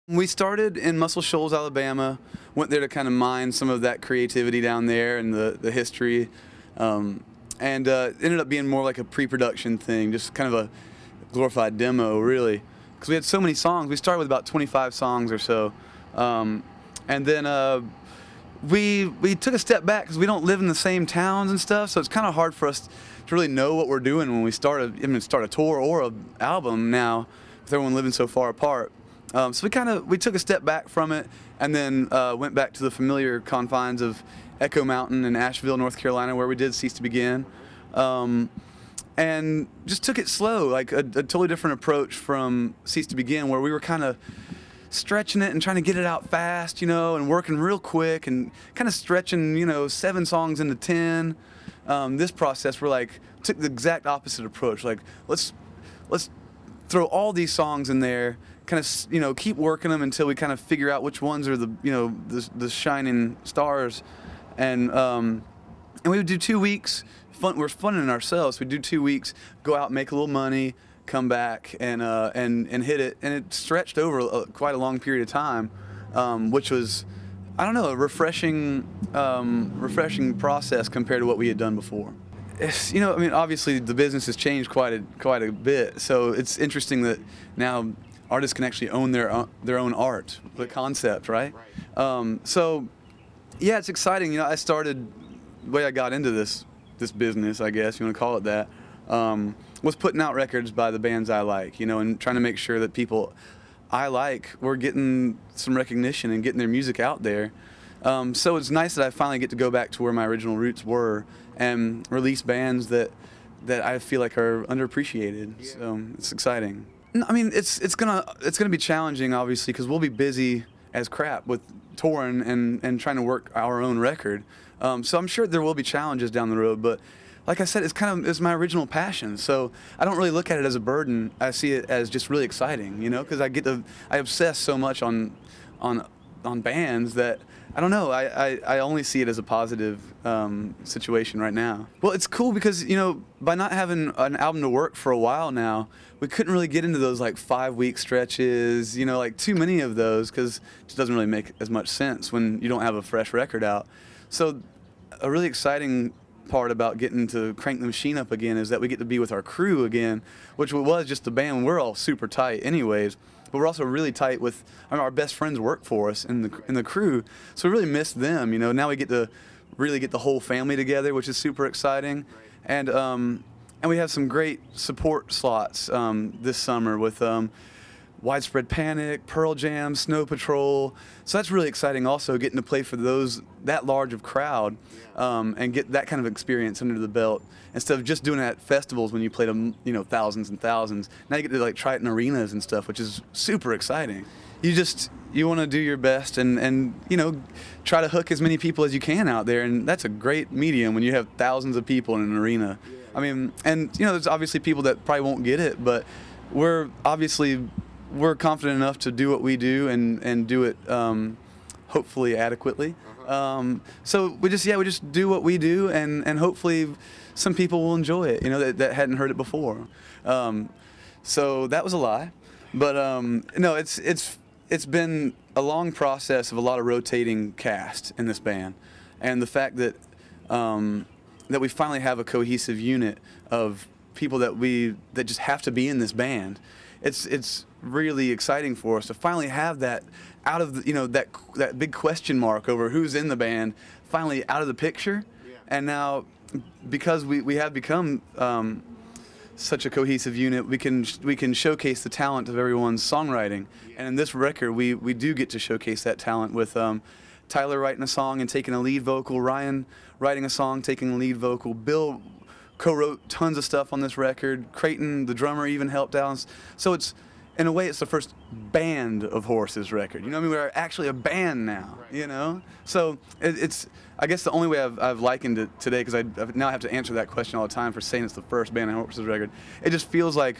We started in Muscle Shoals, Alabama, went there to kind of mine some of that creativity down there and the history, and ended up being more like a pre-production thing, just kind of a glorified demo, really, because we had so many songs. We started with about 25 songs or so, and then we took a step back because we don't live in the same towns and stuff, so it's kind of hard for us to really know what we're doing when we start a tour or an album now, with everyone living so far apart. So we took a step back from it, and then went back to the familiar confines of Echo Mountain in Asheville, North Carolina, where we did Cease to Begin, and just took it slow, like a totally different approach from Cease to Begin, where we were kind of stretching it and trying to get it out fast, and working real quick and kind of stretching, 7 songs into 10. This process, we're like, took the exact opposite approach. Like, let's throw all these songs in there, kind of, keep working them until we kind of figure out which ones are the shining stars, and we would do 2 weeks. We're funning ourselves. We'd do 2 weeks, go out, make a little money, come back and hit it, and it stretched over quite a long period of time, which was, I don't know, a refreshing process compared to what we had done before. It's, obviously the business has changed quite a bit, so it's interesting that now artists can actually own their own art, the concept, right? So yeah, it's exciting. I started, the way I got into this business, I guess you want to call it that, was putting out records by the bands I like, and trying to make sure that people I like were getting some recognition and getting their music out there. So it's nice that I finally get to go back to where my original roots were and release bands that I feel like are underappreciated. Yeah. So it's exciting. I mean, it's gonna be challenging, obviously, because we'll be busy as crap with touring and trying to work our own record. So I'm sure there will be challenges down the road, but like I said, it's my original passion. So I don't really look at it as a burden. I see it as just really exciting, because I obsess so much on bands that I don't know. I only see it as a positive situation right now. Well, it's cool because by not having an album to work for a while now, we couldn't really get into those like 5-week stretches. Like too many of those, because it just doesn't really make as much sense when you don't have a fresh record out. So a really exciting part about getting to crank the machine up again is that we get to be with our crew again, which was just the band. We're all super tight anyways, but we're also really tight with our best friends work for us in the crew, so we really miss them. Now we get to really get the whole family together, which is super exciting, and we have some great support slots this summer with Widespread Panic, Pearl Jam, Snow Patrol. So that's really exciting also, getting to play for that large of crowd, and get that kind of experience under the belt instead of just doing it at festivals when you play to thousands and thousands. Now you get to like try it in arenas and stuff, which is super exciting. You want to do your best and try to hook as many people as you can out there, and that's a great medium when you have thousands of people in an arena. I mean, and there's obviously people that probably won't get it, but we're confident enough to do what we do and do it hopefully adequately. So we just do what we do, and hopefully some people will enjoy it, that hadn't heard it before. So that was a lie, but no, it's been a long process of a lot of rotating cast in this band, and the fact that that we finally have a cohesive unit of people that just have to be in this band. It's really exciting for us to finally have that out of that big question mark over who's in the band finally out of the picture. Yeah. And now, because we have become such a cohesive unit, we can showcase the talent of everyone's songwriting. Yeah. And in this record, we do get to showcase that talent with Tyler writing a song and taking a lead vocal, Ryan writing a song, taking a lead vocal, Bill co-wrote tons of stuff on this record. Creighton, the drummer, even helped out. So it's, in a way, it's the first Band of Horses record. We're actually a band now. So it's I guess the only way I've likened it today, because I now have to answer that question all the time for saying it's the first Band of Horses record. It just feels like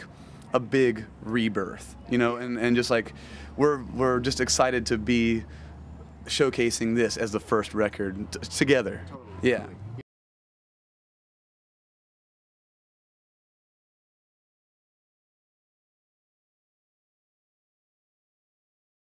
a big rebirth, and just like we're just excited to be showcasing this as the first record together. Totally. Yeah.